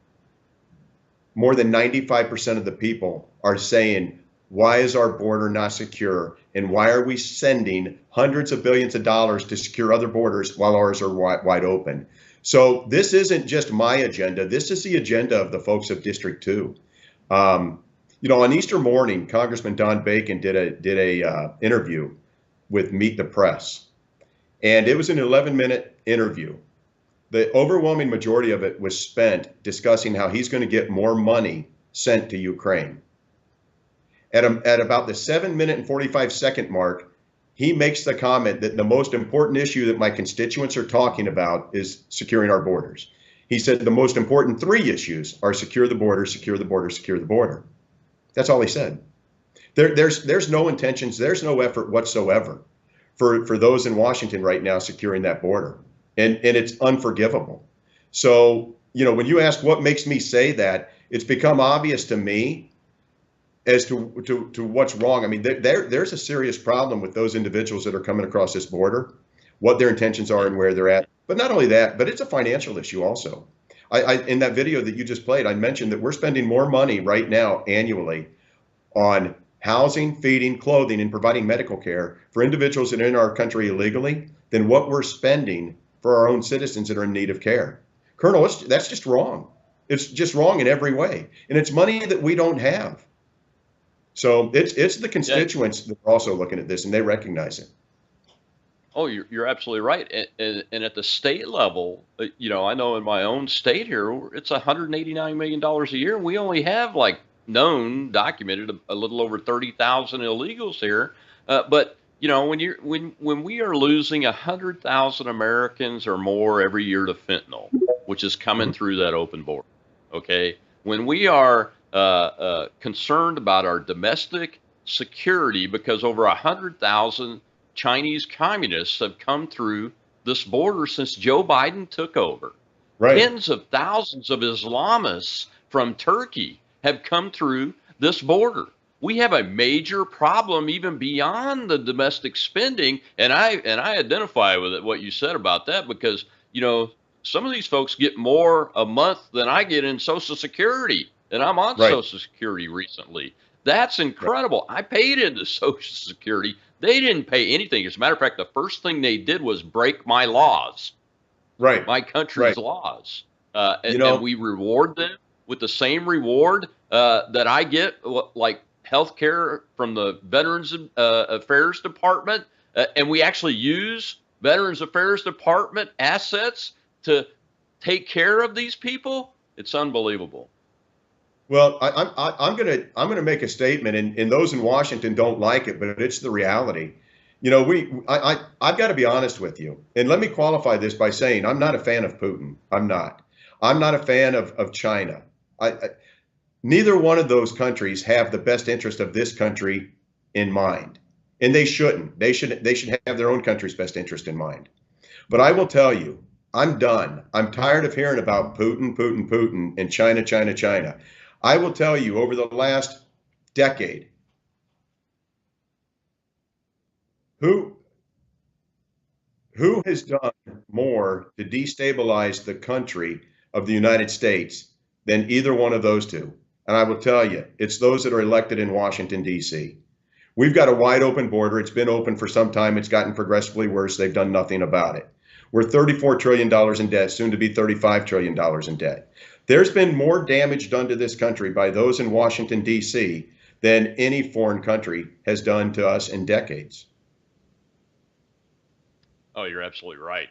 More than 95% of the people are saying, why is our border not secure? And why are we sending hundreds of billions of dollars to secure other borders while ours are wide open? So this isn't just my agenda. This is the agenda of the folks of District 2. You know, on Easter morning, Congressman Don Bacon did a interview with Meet the Press, and it was an 11-minute interview. The overwhelming majority of it was spent discussing how he's going to get more money sent to Ukraine. At about the 7-minute and 45-second mark, he makes the comment that the most important issue that my constituents are talking about is securing our borders. He said the most important 3 issues are secure the border, secure the border, secure the border. That's all he said. There's no intentions, there's no effort whatsoever for those in Washington right now securing that border. And it's unforgivable. So, you know, when you ask what makes me say that, it's become obvious to me as to what's wrong. I mean, there's a serious problem with those individuals that are coming across this border, what their intentions are and where they're at. But not only that, but it's a financial issue also. In that video that you just played, I mentioned that we're spending more money right now annually on housing, feeding, clothing, and providing medical care for individuals that are in our country illegally than what we're spending for our own citizens that are in need of care. Colonel, that's just wrong. It's just wrong in every way. And it's money that we don't have. So it's the constituents that are also looking at this, and they recognize it. Oh, you're absolutely right. And at the state level, you know, I know in my own state here, it's $189 million a year. We only have documented a little over 30,000 illegals here. But you know, when we are losing 100,000 Americans or more every year to fentanyl, which is coming through that open border, okay, when we are concerned about our domestic security because over 100,000 Chinese communists have come through this border since Joe Biden took over. Right. Tens of thousands of Islamists from Turkey have come through this border. We have a major problem even beyond the domestic spending, and I identify with it, what you said about that, because you know some of these folks get more a month than I get in Social Security, and I'm on Social Security recently. That's incredible. I paid into Social Security. They didn't pay anything. As a matter of fact, the first thing they did was break my laws, my country's laws, and we reward them with the same reward that I get, like health care from the Veterans Affairs Department, and we actually use Veterans Affairs Department assets to take care of these people. It's unbelievable. Well, I'm gonna make a statement, and those in Washington don't like it, but it's the reality. You know, I've got to be honest with you, and let me qualify this by saying I'm not a fan of Putin. I'm not a fan of China. Neither one of those countries have the best interest of this country in mind, and they shouldn't. They should have their own country's best interest in mind. But I will tell you, I'm done. I'm tired of hearing about Putin, and China. I will tell you, over the last decade, who has done more to destabilize the country of the United States than either one of those two? And I will tell you, it's those that are elected in Washington, D.C. We've got a wide open border. It's been open for some time. It's gotten progressively worse. They've done nothing about it. We're $34 trillion in debt, soon to be $35 trillion in debt. There's been more damage done to this country by those in Washington, D.C. than any foreign country has done to us in decades. Oh, you're absolutely right,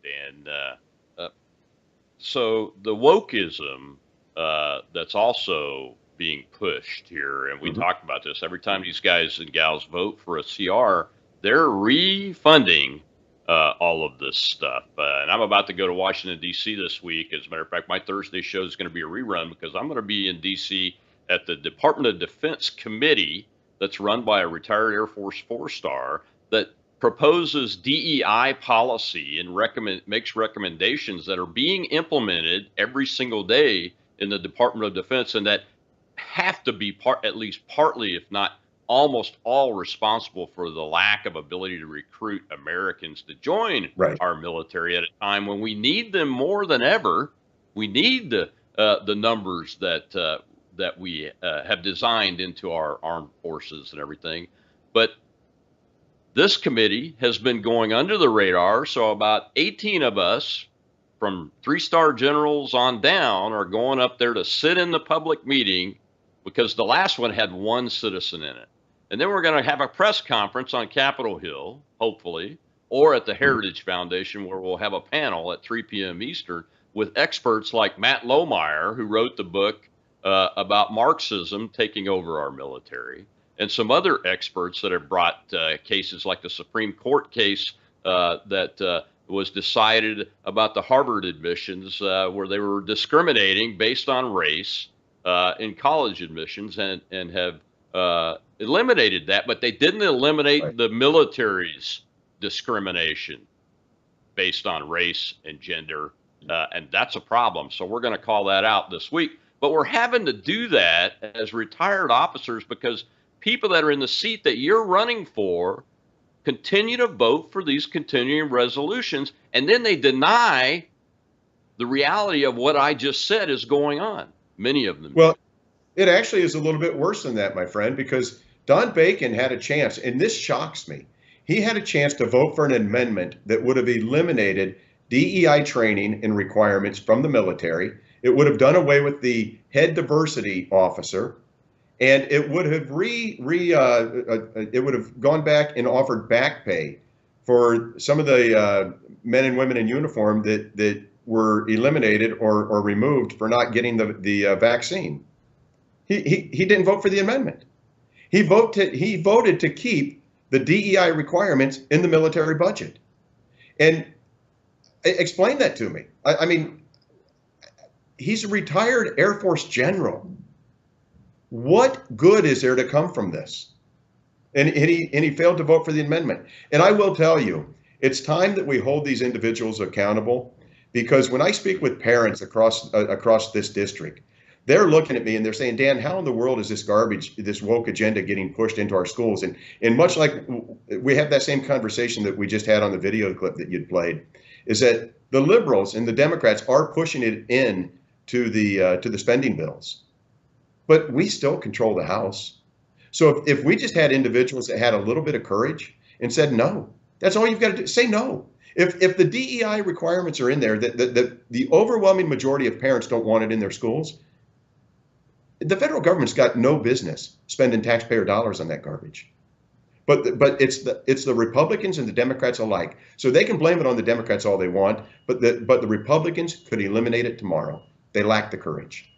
Dan. so the wokeism that's also being pushed here, and we talk about this every time these guys and gals vote for a CR, they're refunding all of this stuff. And I'm about to go to Washington, D.C. this week. As a matter of fact, my Thursday show is going to be a rerun because I'm going to be in D.C. at the Department of Defense committee that's run by a retired Air Force 4-star that proposes DEI policy and makes recommendations that are being implemented every single day in the Department of Defense, and that have to be at least partly, if not almost all, responsible for the lack of ability to recruit Americans to join our military at a time when we need them more than ever. We need the numbers that we have designed into our armed forces and everything. But this committee has been going under the radar, so about 18 of us from 3-star generals on down are going up there to sit in the public meeting, because the last one had one citizen in it. And then we're going to have a press conference on Capitol Hill, hopefully, or at the Heritage Foundation, where we'll have a panel at 3 p.m. Eastern with experts like Matt Lohmeyer, who wrote the book about Marxism taking over our military, and some other experts that have brought cases like the Supreme Court case that was decided about the Harvard admissions, where they were discriminating based on race in college admissions, and have eliminated that, but they didn't eliminate the military's discrimination based on race and gender, and that's a problem. So we're going to call that out this week. But we're having to do that as retired officers because people that are in the seat that you're running for continue to vote for these continuing resolutions, and then they deny the reality of what I just said is going on. Many of them. Well, it actually is a little bit worse than that, my friend, because Don Bacon had a chance, and this shocks me. He had a chance to vote for an amendment that would have eliminated DEI training and requirements from the military. It would have done away with the head diversity officer, and it would have it would have gone back and offered back pay for some of the men and women in uniform that were eliminated or removed for not getting the vaccine. He didn't vote for the amendment. He voted to keep the DEI requirements in the military budget. And explain that to me. I mean, he's a retired Air Force general. What good is there to come from this? And he failed to vote for the amendment. And I will tell you, it's time that we hold these individuals accountable, because when I speak with parents across this district, they're looking at me and they're saying, Dan, how in the world is this garbage, this woke agenda getting pushed into our schools? And much like we have that same conversation that we just had on the video clip that you'd played, is that the liberals and the Democrats are pushing it in to the spending bills, but we still control the House. So if we just had individuals that had a little bit of courage and said no, that's all you've got to do. Say no. If the DEI requirements are in there, that the overwhelming majority of parents don't want it in their schools, the federal government's got no business spending taxpayer dollars on that garbage. But it's the Republicans and the Democrats alike. So they can blame it on the Democrats all they want, but the Republicans could eliminate it tomorrow. They lack the courage.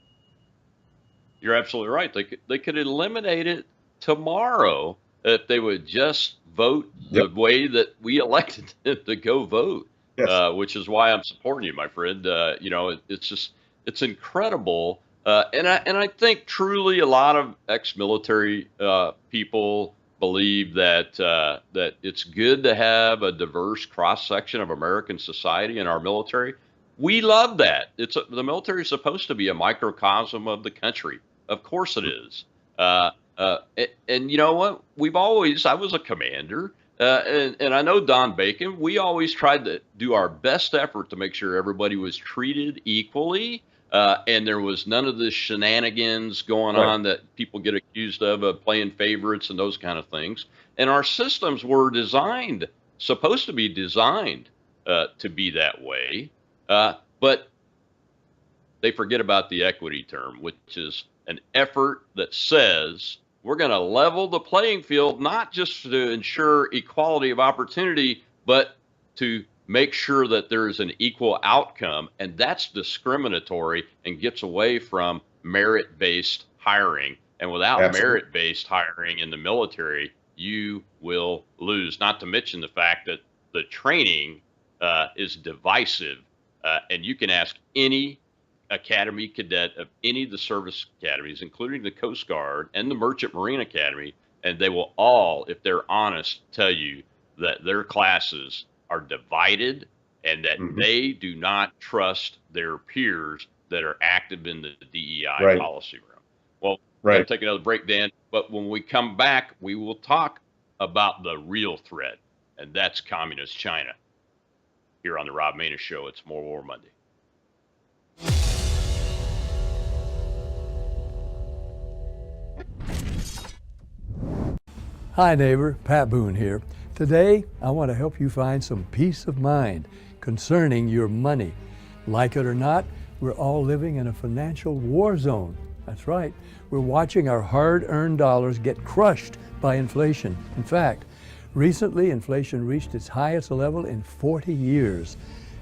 You're absolutely right. They could eliminate it tomorrow if they would just vote the way that we elected them to go vote. Yes. Which is why I'm supporting you, my friend. It's incredible. And I think truly a lot of ex-military people believe that it's good to have a diverse cross-section of American society in our military. We love that. The military is supposed to be a microcosm of the country. Of course it is. And you know what? I was a commander, and I know Don Bacon. We always tried to do our best effort to make sure everybody was treated equally. And there was none of this shenanigans going on that people get accused of playing favorites and those kind of things. And our systems were supposed to be designed to be that way. But they forget about the equity term, which is an effort that says we're going to level the playing field, not just to ensure equality of opportunity, but to make sure that there's an equal outcome, and that's discriminatory and gets away from merit-based hiring. And without merit-based hiring in the military, you will lose. Not to mention the fact that the training is divisive, and you can ask any academy cadet of any of the service academies, including the Coast Guard and the Merchant Marine Academy, and they will all, if they're honest, tell you that their classes are divided and that they do not trust their peers that are active in the DEI policy room. Well, we'll take another break, Dan, but when we come back, we will talk about the real threat, and that's Communist China. Here on the Rob Maness Show, it's More War Monday. Hi neighbor, Pat Boone here. Today, I want to help you find some peace of mind concerning your money. Like it or not, we're all living in a financial war zone. That's right. We're watching our hard-earned dollars get crushed by inflation. In fact, recently inflation reached its highest level in 40 years.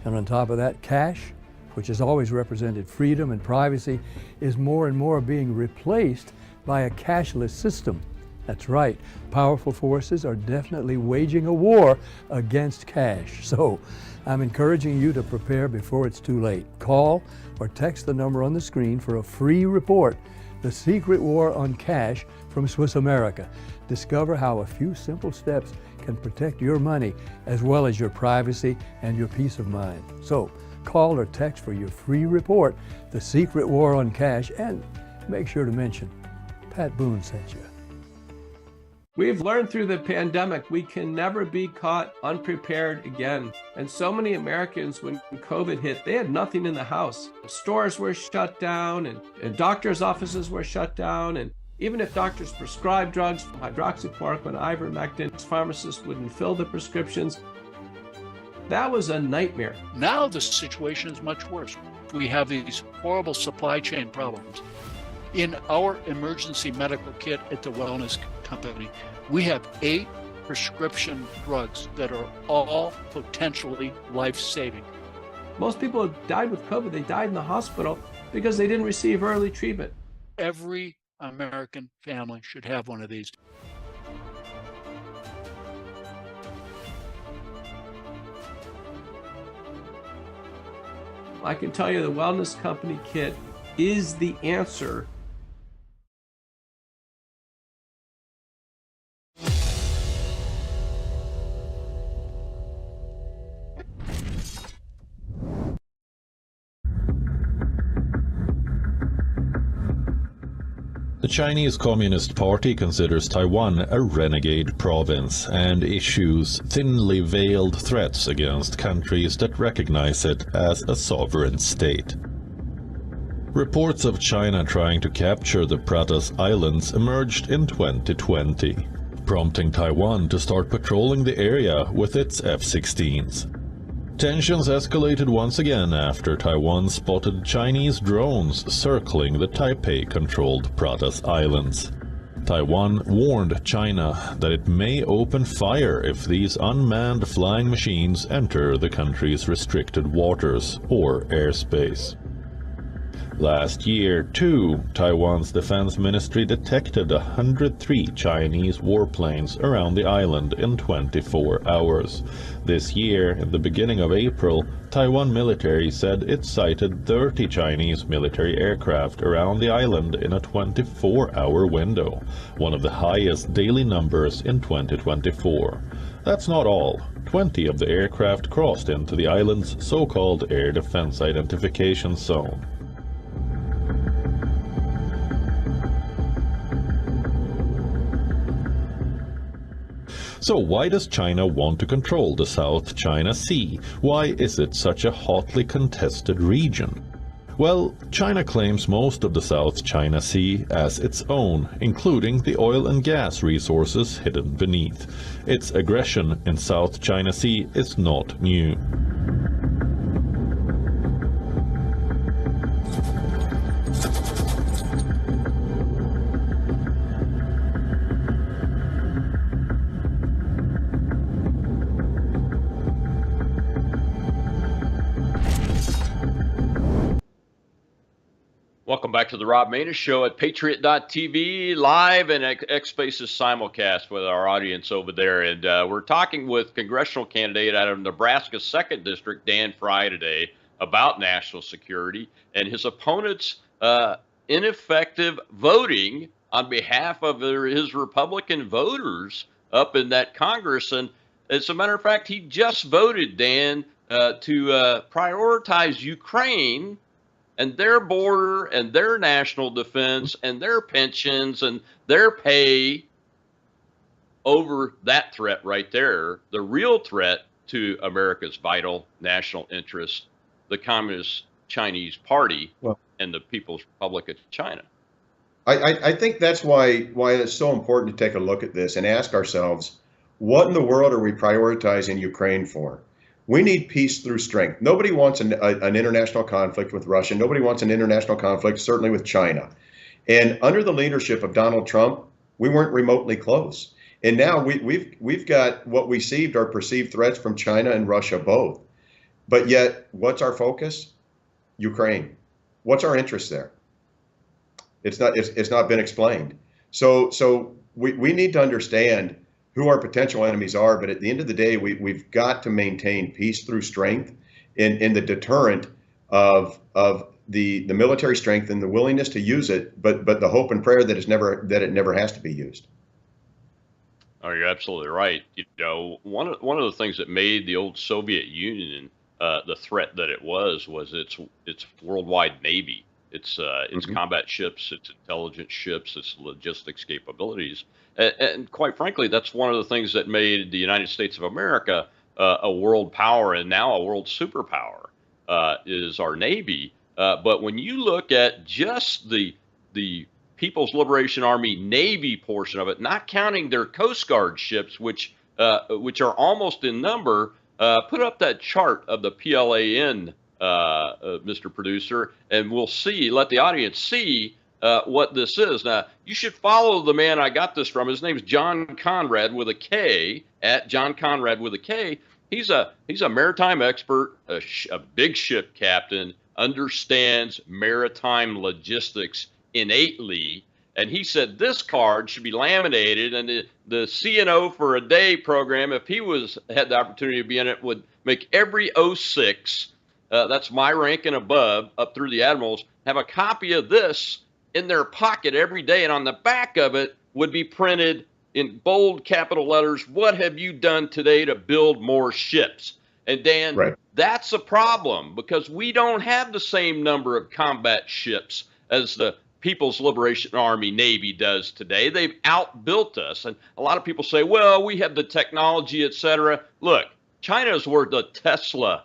And on top of that, cash, which has always represented freedom and privacy, is more and more being replaced by a cashless system. That's right. Powerful forces are definitely waging a war against cash. So I'm encouraging you to prepare before it's too late. Call or text the number on the screen for a free report, The Secret War on Cash from Swiss America. Discover how a few simple steps can protect your money as well as your privacy and your peace of mind. So call or text for your free report, The Secret War on Cash, and make sure to mention Pat Boone sent you. We've learned through the pandemic we can never be caught unprepared again. And so many Americans, when COVID hit, they had nothing in the house. Stores were shut down and doctors' offices were shut down. And even if doctors prescribed drugs, hydroxychloroquine, ivermectin, pharmacists wouldn't fill the prescriptions. That was a nightmare. Now the situation is much worse. We have these horrible supply chain problems. In our emergency medical kit at the Wellness Company, we have 8 prescription drugs that are all potentially life-saving. Most people who died with COVID, they died in the hospital because they didn't receive early treatment. Every American family should have one of these. I can tell you the Wellness Company kit is the answer. The Chinese Communist Party considers Taiwan a renegade province and issues thinly veiled threats against countries that recognize it as a sovereign state. Reports of China trying to capture the Pratas Islands emerged in 2020, prompting Taiwan to start patrolling the area with its F-16s. Tensions escalated once again after Taiwan spotted Chinese drones circling the Taipei-controlled Pratas Islands. Taiwan warned China that it may open fire if these unmanned flying machines enter the country's restricted waters or airspace. Last year, too, Taiwan's defense ministry detected 103 Chinese warplanes around the island in 24 hours. This year, in the beginning of April, Taiwan military said it sighted 30 Chinese military aircraft around the island in a 24-hour window, one of the highest daily numbers in 2024. That's not all. 20 of the aircraft crossed into the island's so-called Air Defense Identification Zone. So why does China want to control the South China Sea? Why is it such a hotly contested region? Well, China claims most of the South China Sea as its own, including the oil and gas resources hidden beneath. Its aggression in South China Sea is not new. Welcome back to the Rob Maness Show at Patriot.tv, live and X Spaces simulcast with our audience over there. And we're talking with congressional candidate out of Nebraska's 2nd District, Dan Fry, today about national security and his opponent's ineffective voting on behalf of his Republican voters up in that Congress. And as a matter of fact, he just voted, Dan, to prioritize Ukraine and their border and their national defense and their pensions and their pay over that threat right there, the real threat to America's vital national interest, the Communist Chinese Party and the People's Republic of China. I think that's why it's so important to take a look at this and ask ourselves, what in the world are we prioritizing Ukraine for? We need peace through strength. Nobody wants an international conflict with Russia. Nobody wants an international conflict, certainly with China. And under the leadership of Donald Trump, we weren't remotely close. And now we've got what we perceived threats from China and Russia both. But yet, what's our focus? Ukraine. What's our interest there? It's not been explained. So we need to understand who our potential enemies are, but at the end of the day, we've got to maintain peace through strength in the deterrent of the military strength and the willingness to use it, but the hope and prayer that it never has to be used. Oh, you're absolutely right. You know, one of the things that made the old Soviet Union the threat that it was its worldwide navy, its combat ships, its intelligence ships, its logistics capabilities. And quite frankly, that's one of the things that made the United States of America a world power and now a world superpower, is our Navy. But when you look at just the People's Liberation Army Navy portion of it, not counting their Coast Guard ships, which are almost in number, put up that chart of the PLAN, Mr. Producer, and we'll see, let the audience see what this is. Now, you should follow the man I got this from. His name's John Conrad with a K, at John Conrad with a K. He's a maritime expert, a big ship captain, understands maritime logistics innately. And he said this card should be laminated, and the CNO for a day program, if he had the opportunity to be in it, would make every 06, that's my rank and above, up through the admirals, have a copy of this in their pocket every day, and on the back of it would be printed in bold capital letters, what have you done today to build more ships? And Dan, right, that's a problem, because we don't have the same number of combat ships as the People's Liberation Army Navy does today. They've outbuilt us. And a lot of people say, well, we have the technology, etc. Look, China is where the Tesla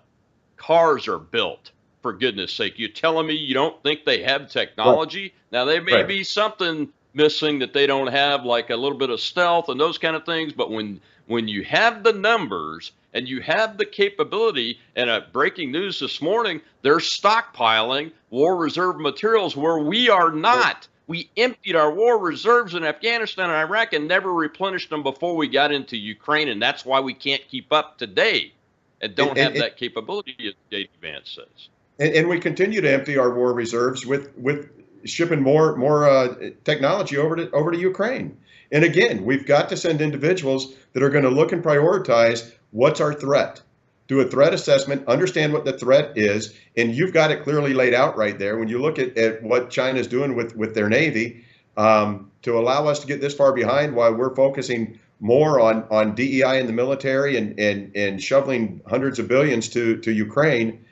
cars are built. For goodness sake, you telling me you don't think they have technology? Right. Now, there may be something missing that they don't have, like a little bit of stealth and those kind of things. But when you have the numbers and you have the capability, and breaking news this morning, they're stockpiling war reserve materials where we are not. We emptied our war reserves in Afghanistan and Iraq and never replenished them before we got into Ukraine. And that's why we can't keep up today and don't have that capability, as J.D. Vance says. And we continue to empty our war reserves with shipping more technology over to Ukraine. And again, we've got to send individuals that are going to look and prioritize what's our threat, do a threat assessment, understand what the threat is, and you've got it clearly laid out right there. When you look at what China's doing with their Navy, to allow us to get this far behind while we're focusing more on DEI in the military and shoveling hundreds of billions to Ukraine,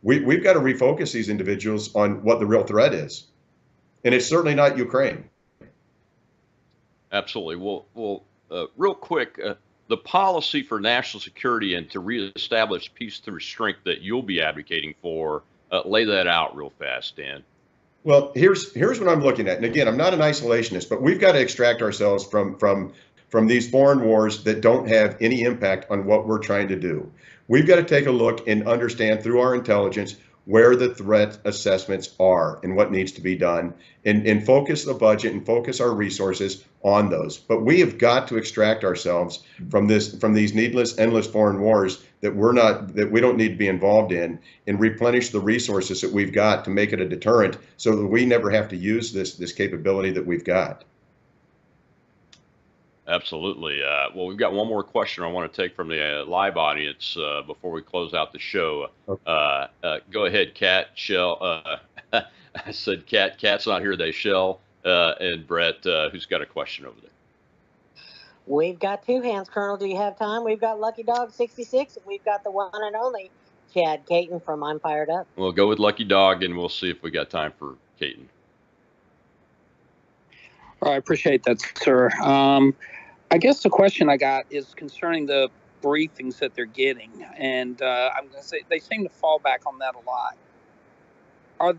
we've got to refocus these individuals on what the real threat is. And it's certainly not Ukraine. Absolutely. Well, real quick, the policy for national security and to reestablish peace through strength that you'll be advocating for, lay that out real fast, Dan. Well, here's what I'm looking at. And again, I'm not an isolationist, but we've got to extract ourselves from these foreign wars that don't have any impact on what we're trying to do. We've got to take a look and understand through our intelligence where the threat assessments are and what needs to be done, and focus the budget and focus our resources on those. But we have got to extract ourselves from these needless, endless foreign wars that we don't need to be involved in, and replenish the resources that we've got to make it a deterrent so that we never have to use this capability that we've got. Absolutely. Well, we've got one more question I want to take from the live audience before we close out the show. Go ahead, Kat, Shell. I said Kat. Kat's not here. They Shell and Brett, who's got a question over there. We've got two hands, Colonel. Do you have time? We've got Lucky Dog 66, and we've got the one and only Chad Caton from I'm Fired Up. We'll go with Lucky Dog, and we'll see if we got time for Caton. I appreciate that, sir. I guess the question I got is concerning the briefings that they're getting, and I'm going to say they seem to fall back on that a lot.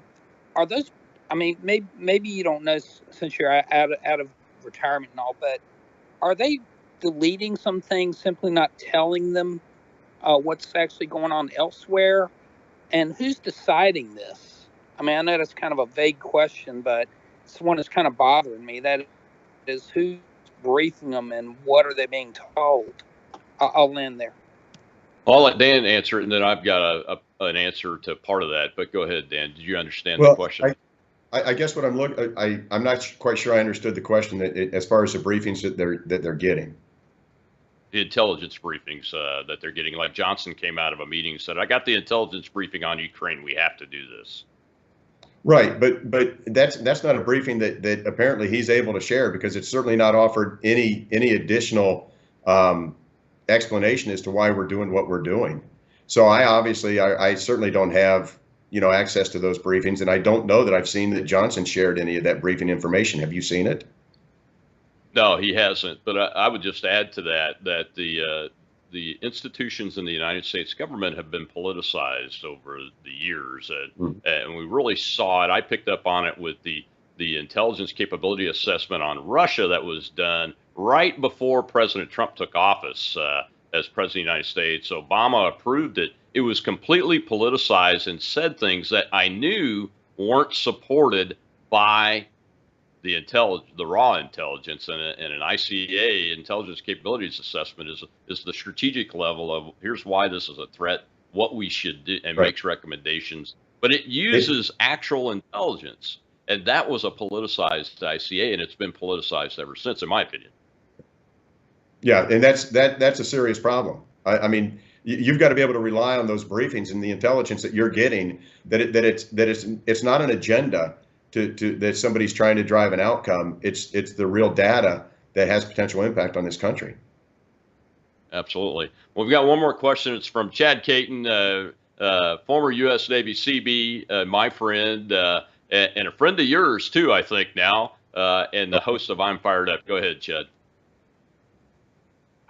Are those? I mean, maybe you don't know since you're out of retirement and all, but are they deleting some things, simply not telling them what's actually going on elsewhere? And who's deciding this? I mean, I know that's kind of a vague question, but it's one that's kind of bothering me. That is, who's briefing them and what are they being told? I'll end there. I'll let Dan answer it, and then I've got an answer to part of that. But go ahead, Dan. Did you understand the question? I guess what I'm not quite sure I understood the question as far as the briefings that they're getting. The intelligence briefings that they're getting. Like Johnson came out of a meeting and said, "I got the intelligence briefing on Ukraine. We have to do this." Right, but that's not a briefing that apparently he's able to share, because it's certainly not offered any additional explanation as to why we're doing what we're doing. So I certainly don't have access to those briefings, and I don't know that I've seen that Johnson shared any of that briefing information. Have you seen it? No, he hasn't. But I would just add to that the institutions in the United States government have been politicized over the years, and we really saw it. I picked up on it with the intelligence capability assessment on Russia that was done right before President Trump took office as president of the United States. Obama approved it. It was completely politicized and said things that I knew weren't supported by the raw intelligence, and an ICA intelligence capabilities assessment is the strategic level of here's why this is a threat, what we should do, and makes recommendations. But it uses actual intelligence, and that was a politicized ICA, and it's been politicized ever since, in my opinion. Yeah, and that's a serious problem. I mean, you've got to be able to rely on those briefings and the intelligence that you're getting. That it's not an agenda that somebody's trying to drive an outcome. It's the real data that has potential impact on this country. Absolutely. Well, we've got one more question. It's from Chad Caton, former U.S. Navy CB, my friend, and a friend of yours too, I think now, and the host of I'm Fired Up. Go ahead, Chad.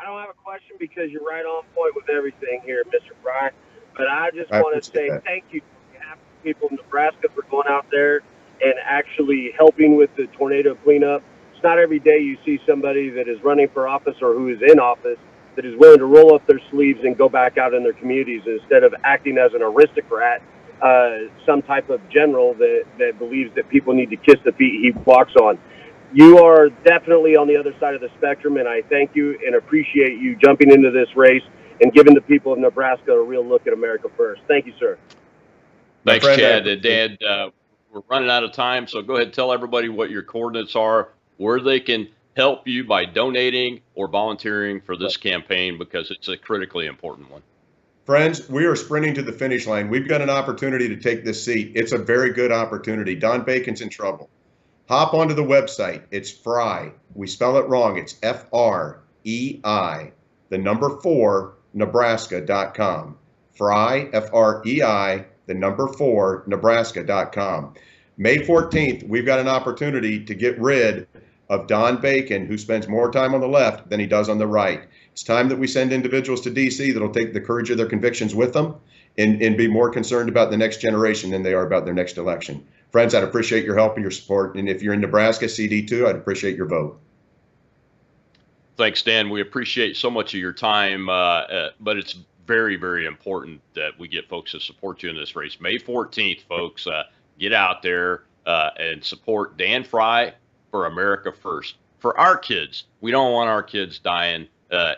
I don't have a question because you're right on point with everything here, Mr. Fry. But I just want to say thank you to the people in Nebraska for going out there and actually helping with the tornado cleanup. It's not every day you see somebody that is running for office or who is in office that is willing to roll up their sleeves and go back out in their communities instead of acting as an aristocrat, some type of general that believes that people need to kiss the feet he walks on. You are definitely on the other side of the spectrum, and I thank you and appreciate you jumping into this race and giving the people of Nebraska a real look at America first. Thank you, sir. Thanks, Chad. And Dan, we're running out of time, so go ahead and tell everybody what your coordinates are, where they can help you by donating or volunteering for this campaign, because it's a critically important one. Friends, we are sprinting to the finish line. We've got an opportunity to take this seat. It's a very good opportunity. Don Bacon's in trouble. Hop onto the website. It's FREI. We spell it wrong. It's FREI, the number 4, Nebraska.com. FREI, FREI, the number 4, Nebraska.com. May 14th, we've got an opportunity to get rid of Don Bacon, who spends more time on the left than he does on the right. It's time that we send individuals to D.C. that'll take the courage of their convictions with them and be more concerned about the next generation than they are about their next election. Friends, I'd appreciate your help and your support. And if you're in Nebraska, CD2, I'd appreciate your vote. Thanks, Dan. We appreciate so much of your time, but it's very, very important that we get folks to support you in this race. May 14th, folks, get out there and support Dan Fry for America First. For our kids, we don't want our kids dying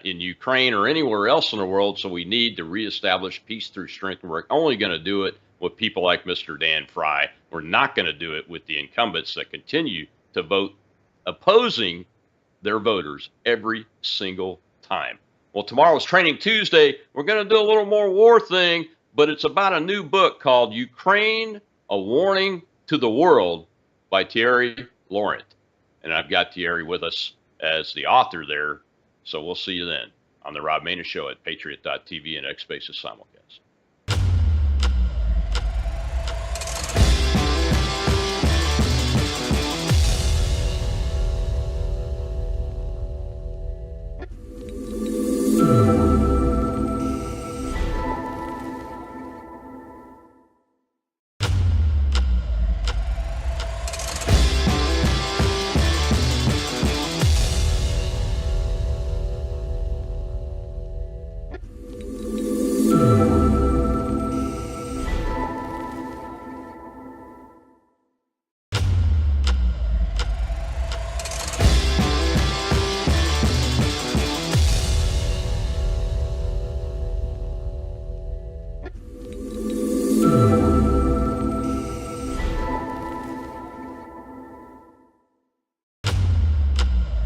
in Ukraine or anywhere else in the world, so we need to reestablish peace through strength. And we're only going to do it with people like Mr. Dan Fry. We're not going to do it with the incumbents that continue to vote opposing their voters every single time. Well, tomorrow's Training Tuesday. We're going to do a little more war thing, but it's about a new book called Ukraine, A Warning to the World by Thierry Laurent. And I've got Thierry with us as the author there. So we'll see you then on the Rob Maness Show at Patriot.tv and X Spaces simulcast.